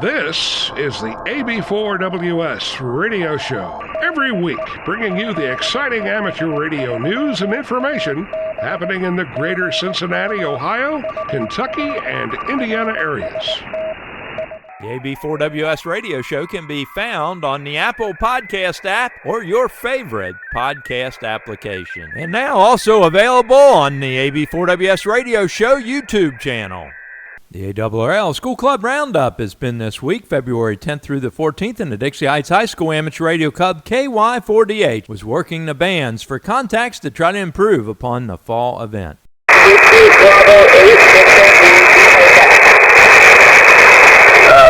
This is the AB4WS radio show. Every week, bringing you the exciting amateur radio news and information happening in the greater Cincinnati, Ohio, Kentucky, and Indiana areas. The AB4WS radio show can be found on the Apple Podcast app or your favorite podcast application. And now also available on the AB4WS radio show YouTube channel. The ARRL School Club Roundup has been this week, February 10th through the 14th, and the Dixie Heights High School Amateur Radio Club KY4DH was working the bands for contacts to try to improve upon the fall event.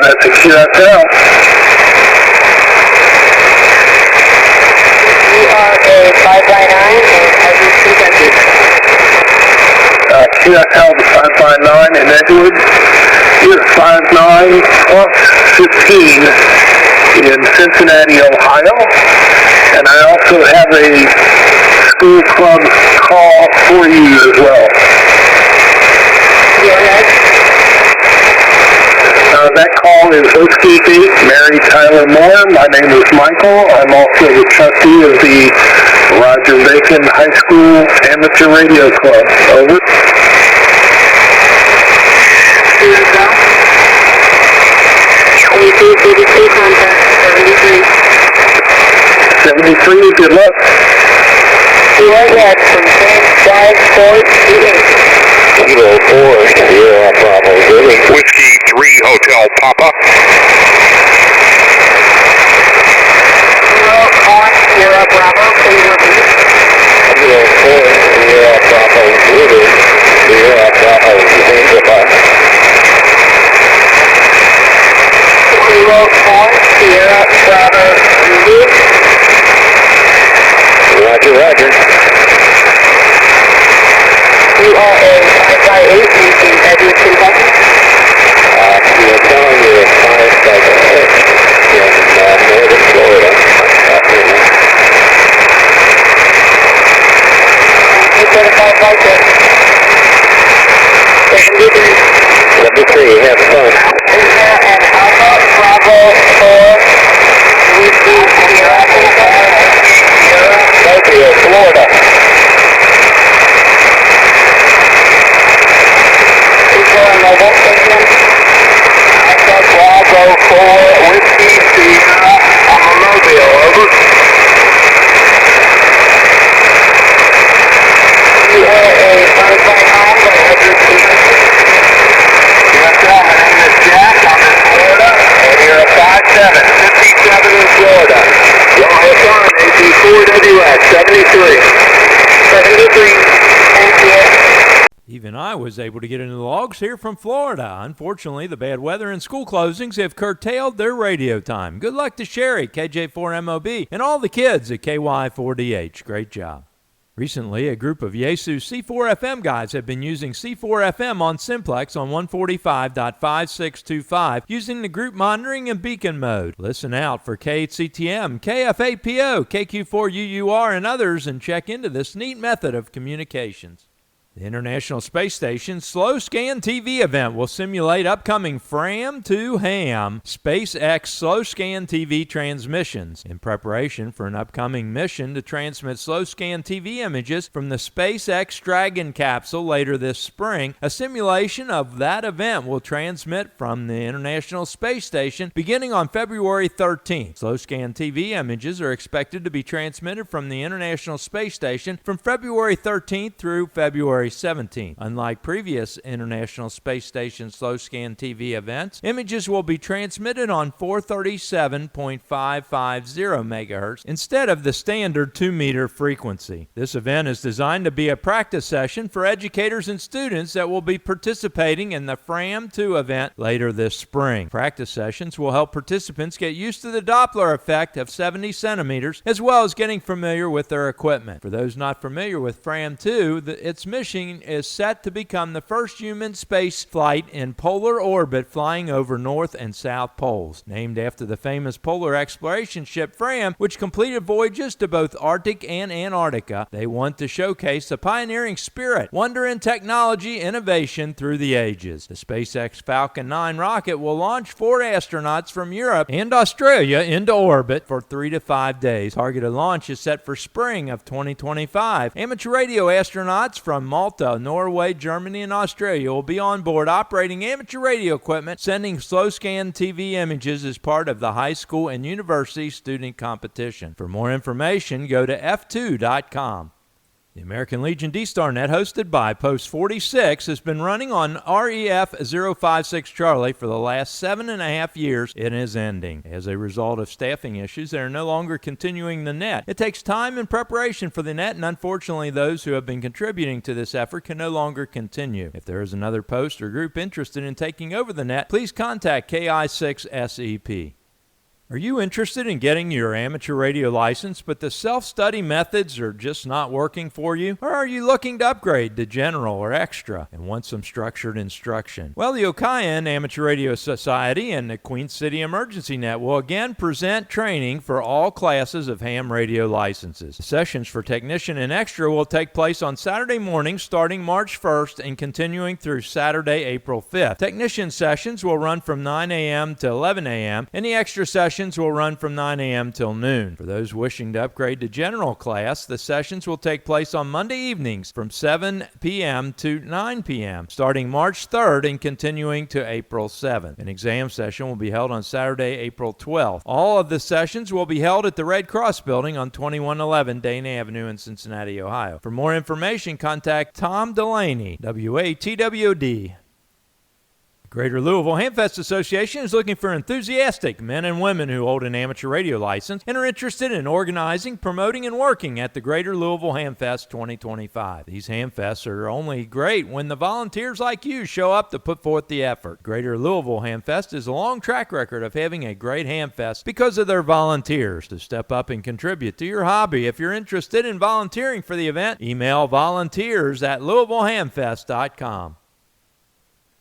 That's a QSL. You are a 5x9 and Edgewood, QSL 5x9 in Edgewood is 59 plus 15 in Cincinnati, Ohio. And I also have a school club call for you as well. Go ahead. That call is Oski 8, Mary Tyler Moore. My name is Michael. I'm also the trustee of the Roger Bacon High School Amateur Radio Club. Over. contact 73. 73, good luck. Go ahead from 10-5-4-8. Kilo 4, Sierra Bravo, Whiskey 3 Hotel Papa. Kilo 4, Sierra Bravo, please repeat. Kilo 4, Sierra Bravo, Sierra Bravo, Zanzibar. Kilo 4, Sierra Bravo, Roger, roger. You are a 5x8 using Edgewood, Kentucky. You're telling me it's 5x8 in northern Florida. 73, have fun. Is there an Alpha Bravo 4 Whiskey Sierra Tokyo, Florida. Is there a mobile station? Alpha Bravo 4 Whiskey Sierra on Mobile, over. You are a 5x9 by Edgewood, Kentucky. Yes, sir. My name is Jack. I'm in Florida, and you're a 5'7", 57 in Florida. Y'all have fun. AB4WS 73. 73. Thank you. Even I was able to get into the logs here from Florida. Unfortunately, the bad weather and school closings have curtailed their radio time. Good luck to Sherry, KJ4MOB, and all the kids at KY4DH. Great job. Recently, a group of Yaesu C4FM guys have been using C4FM on Simplex on 145.5625 using the group monitoring and beacon mode. Listen out for KCTM, KFAPO, KQ4UUR, and others and check into this neat method of communications. The International Space Station's Slow Scan TV event will simulate upcoming FRAM to HAM SpaceX Slow Scan TV transmissions in preparation for an upcoming mission to transmit slow scan TV images from the SpaceX Dragon capsule later this spring. A simulation of that event will transmit from the International Space Station beginning on February 13th. Slow scan TV images are expected to be transmitted from the International Space Station from February 13th through February 17th. Unlike previous International Space Station slow scan TV events, images will be transmitted on 437.550 MHz instead of the standard 2-meter frequency. This event is designed to be a practice session for educators and students that will be participating in the FRAM 2 event later this spring. Practice sessions will help participants get used to the Doppler effect of 70 centimeters as well as getting familiar with their equipment. For those not familiar with FRAM 2, its mission mission is set to become the first human space flight in polar orbit, flying over North and South Poles. Named after the famous polar exploration ship Fram, which completed voyages to both Arctic and Antarctica, they want to showcase the pioneering spirit, wonder, and technology innovation through the ages. The SpaceX Falcon 9 rocket will launch 4 astronauts from Europe and Australia into orbit for 3 to 5 days. Targeted launch is set for spring of 2025. Amateur radio astronauts from Malta, Norway, Germany, and Australia will be on board operating amateur radio equipment, sending slow-scan TV images as part of the high school and university student competition. For more information, go to f2.com. The American Legion D-Star Net, hosted by Post 46, has been running on REF 056 Charlie for the last 7.5 years. It is ending. As a result of staffing issues, they are no longer continuing the net. It takes time and preparation for the net, and unfortunately those who have been contributing to this effort can no longer continue. If there is another post or group interested in taking over the net, please contact KI6SEP. Are you interested in getting your amateur radio license, but the self-study methods are just not working for you? Or are you looking to upgrade to general or extra and want some structured instruction? Well, the Okayan Amateur Radio Society and the Queen City Emergency Net will again present training for all classes of ham radio licenses. The sessions for technician and extra will take place on Saturday mornings starting March 1st and continuing through Saturday, April 5th. Technician sessions will run from 9 a.m. to 11 a.m. and the extra sessions will run from 9 a.m. till noon. For those wishing to upgrade to general class, the sessions will take place on Monday evenings from 7 p.m. to 9 p.m., starting March 3rd and continuing to April 7th. An exam session will be held on Saturday, April 12th. All of the sessions will be held at the Red Cross Building on 2111 Dane Avenue in Cincinnati, Ohio. For more information, contact Tom Delaney, WATWD. Greater Louisville Hamfest Association is looking for enthusiastic men and women who hold an amateur radio license and are interested in organizing, promoting, and working at the Greater Louisville Hamfest 2025. These Hamfests are only great when the volunteers like you show up to put forth the effort. Greater Louisville Hamfest is a long track record of having a great Hamfest because of their volunteers. To step up and contribute to your hobby, if you're interested in volunteering for the event, email volunteers@louisvillehamfest.com.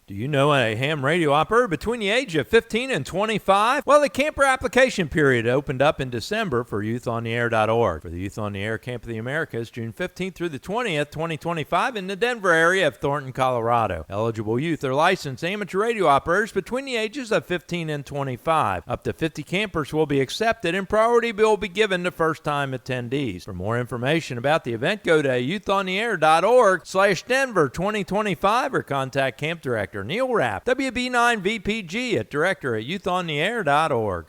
Do you know a ham radio operator between the age of 15 and 25? Well, the camper application period opened up in December for YouthOnTheAir.org. For the Youth on the Air Camp of the Americas, June 15th through the 20th, 2025, in the Denver area of Thornton, Colorado. Eligible youth are licensed amateur radio operators between the ages of 15 and 25. Up to 50 campers will be accepted, and priority will be given to first-time attendees. For more information about the event, go to YouthOnTheAir.org/Denver 2025 or contact Camp Director Neil Rapp, WB9VPG, at director@YouthOnTheAir.org.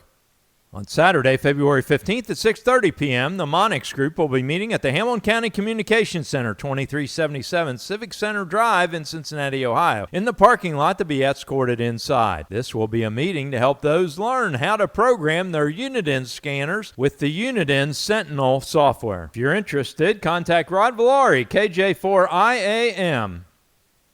On Saturday, February 15th at 6:30 p.m., the Monix Group will be meeting at the Hamilton County Communications Center, 2377 Civic Center Drive in Cincinnati, Ohio, in the parking lot to be escorted inside. This will be a meeting to help those learn how to program their Uniden scanners with the Uniden Sentinel software. If you're interested, contact Rod Villari, KJ4IAM.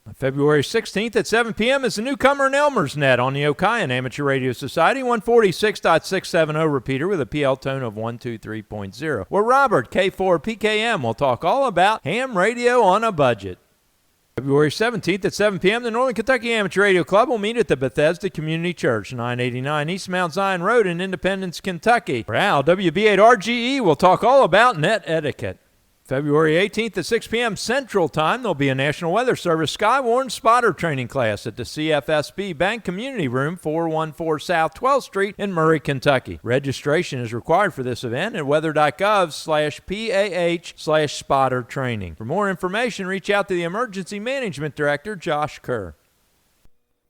On February 16th at 7 p.m. is the Newcomer and Elmer's Net on the Okayan Amateur Radio Society 146.670 repeater with a PL tone of 123.0, where Robert, K4PKM, will talk all about ham radio on a budget. February 17th at 7 p.m., the Northern Kentucky Amateur Radio Club will meet at the Bethesda Community Church, 989 East Mount Zion Road in Independence, Kentucky, where Al, WB8RGE, will talk all about net etiquette. February 18th at 6 p.m. Central Time, there'll be a National Weather Service Skywarn Spotter Training class at the CFSB Bank Community Room, 414 South 12th Street in Murray, Kentucky. Registration is required for this event at weather.gov/PAH/spotter training. For more information, reach out to the Emergency Management Director, Josh Kerr.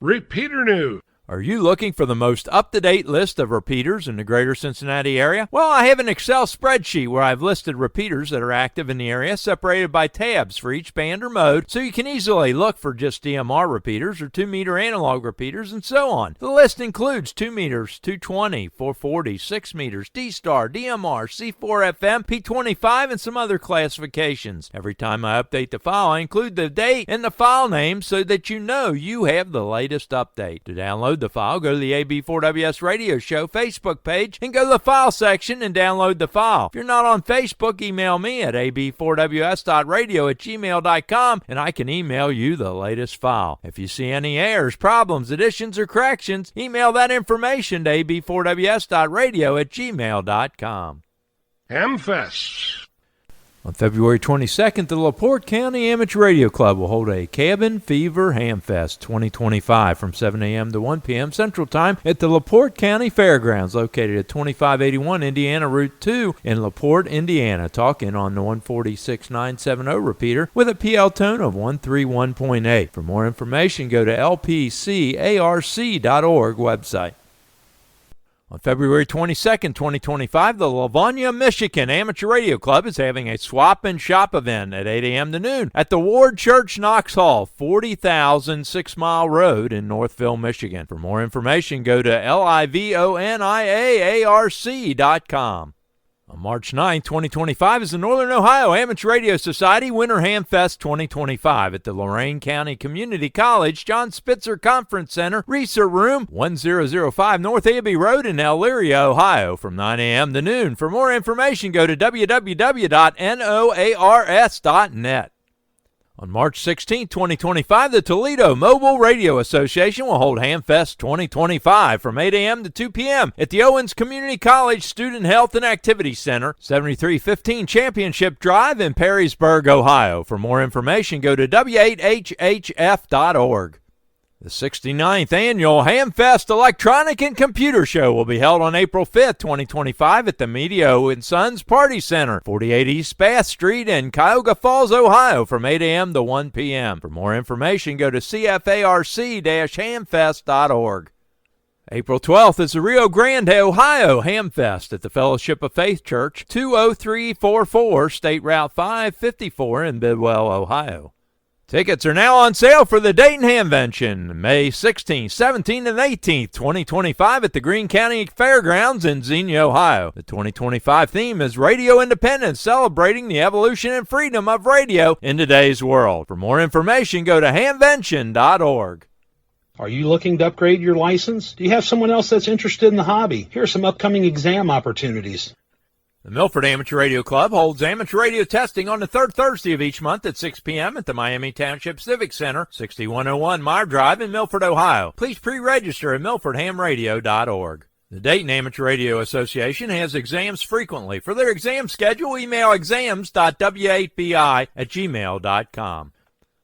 Repeater News. Are you looking for the most up-to-date list of repeaters in the greater Cincinnati area? Well, I have an Excel spreadsheet where I've listed repeaters that are active in the area, separated by tabs for each band or mode, so you can easily look for just DMR repeaters or 2-meter analog repeaters and so on. The list includes 2 meters, 220, 440, 6 meters, D-Star, DMR, C4FM, P25, and some other classifications. Every time I update the file, I include the date and the file name so that you know you have the latest update. To download download the file, go to the AB4WS Radio Show Facebook page and go to the file section and download the file. If you're not on Facebook, email me at ab4ws.radio@gmail.com and I can email you the latest file. If you see any errors, problems, additions, or corrections, email that information to ab4ws.radio@gmail.com. Hamfest. On February 22nd, the LaPorte County Amateur Radio Club will hold a Cabin Fever Hamfest 2025 from 7 a.m. to 1 p.m. Central Time at the LaPorte County Fairgrounds, located at 2581 Indiana Route 2 in LaPorte, Indiana. Talking on the 146.970 repeater with a PL tone of 131.8. For more information, go to lpcarc.org website. On February 22nd, 2025, the Livonia, Michigan Amateur Radio Club is having a swap and shop event at 8 a.m. to noon at the Ward Church Knox Hall, 40,000 6 Mile Road in Northville, Michigan. For more information, go to livoniaarc.com. On March 9, 2025, is the Northern Ohio Amateur Radio Society Winter Hamfest 2025 at the Lorain County Community College John Spitzer Conference Center, Research Room, 1005 North Abbey Road in Elyria, Ohio, from 9 a.m. to noon. For more information, go to www.noars.net. On March 16, 2025, the Toledo Mobile Radio Association will hold Hamfest 2025 from 8 a.m. to 2 p.m. at the Owens Community College Student Health and Activity Center, 7315 Championship Drive in Perrysburg, Ohio. For more information, go to w8hhf.org. The 69th Annual Hamfest Electronic and Computer Show will be held on April 5th, 2025 at the Medio & Sons Party Center, 48 East Bath Street in Cuyahoga Falls, Ohio, from 8 a.m. to 1 p.m. For more information, go to cfarc-hamfest.org. April 12th is the Rio Grande, Ohio Hamfest at the Fellowship of Faith Church, 20344 State Route 554 in Bidwell, Ohio. Tickets are now on sale for the Dayton Hamvention, May 16th, 17th, and 18th, 2025 at the Greene County Fairgrounds in Xenia, Ohio. The 2025 theme is Radio Independence, celebrating the evolution and freedom of radio in today's world. For more information, go to hamvention.org. Are you looking to upgrade your license? Do you have someone else that's interested in the hobby? Here are some upcoming exam opportunities. The Milford Amateur Radio Club holds amateur radio testing on the third Thursday of each month at 6 p.m. at the Miami Township Civic Center, 6101 Meyer Drive in Milford, Ohio. Please pre-register at milfordhamradio.org. The Dayton Amateur Radio Association has exams frequently. For their exam schedule, email exams.w8bi@gmail.com.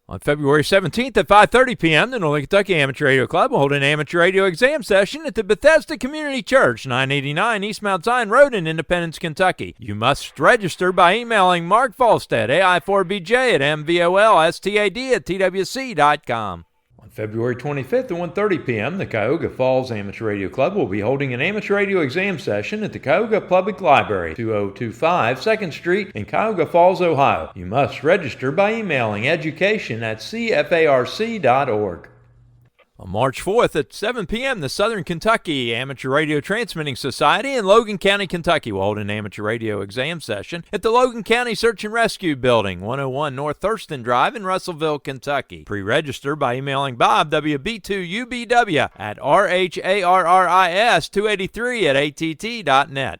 On February 17th at 5:30 p.m., the Northern Kentucky Amateur Radio Club will hold an amateur radio exam session at the Bethesda Community Church, 989 East Mount Zion Road in Independence, Kentucky. You must register by emailing Mark Volstead, AI4BJ at MVOLSTAD@TWC.com. On February 25th at 1:30 p.m., the Cuyahoga Falls Amateur Radio Club will be holding an amateur radio exam session at the Cuyahoga Public Library, 2025 2nd Street in Cuyahoga Falls, Ohio. You must register by emailing education@cfarc.org. On March 4th at 7 p.m., the Southern Kentucky Amateur Radio Transmitting Society in Logan County, Kentucky will hold an amateur radio exam session at the Logan County Search and Rescue Building, 101 North Thurston Drive in Russellville, Kentucky. Pre-register by emailing Bob, WB2UBW, at RHARRIS283@att.net.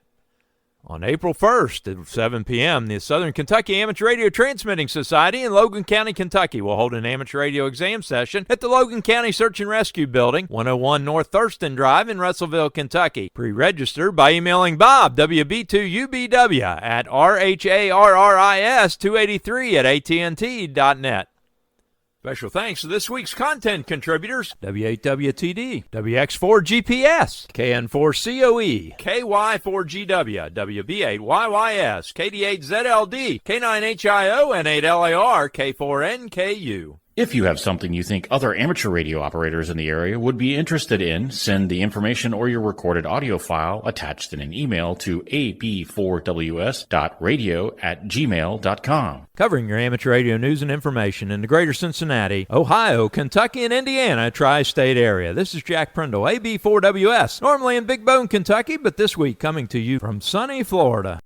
On April 1st at 7 p.m., the Southern Kentucky Amateur Radio Transmitting Society in Logan County, Kentucky will hold an amateur radio exam session at the Logan County Search and Rescue Building, 101 North Thurston Drive in Russellville, Kentucky. Pre-register by emailing Bob, WB2UBW, at RHARRIS283@att.net. Special thanks to this week's content contributors: W8WTD, WX4GPS, KN4COE, KY4GW, WB8YYS, KD8ZLD, K9HIO, and 8LAR, K4NKU. If you have something you think other amateur radio operators in the area would be interested in, send the information or your recorded audio file attached in an email to ab4ws.radio@gmail.com. Covering your amateur radio news and information in the greater Cincinnati, Ohio, Kentucky, and Indiana tri-state area. This is Jack Prindle, AB4WS, normally in Big Bone, Kentucky, but this week coming to you from sunny Florida.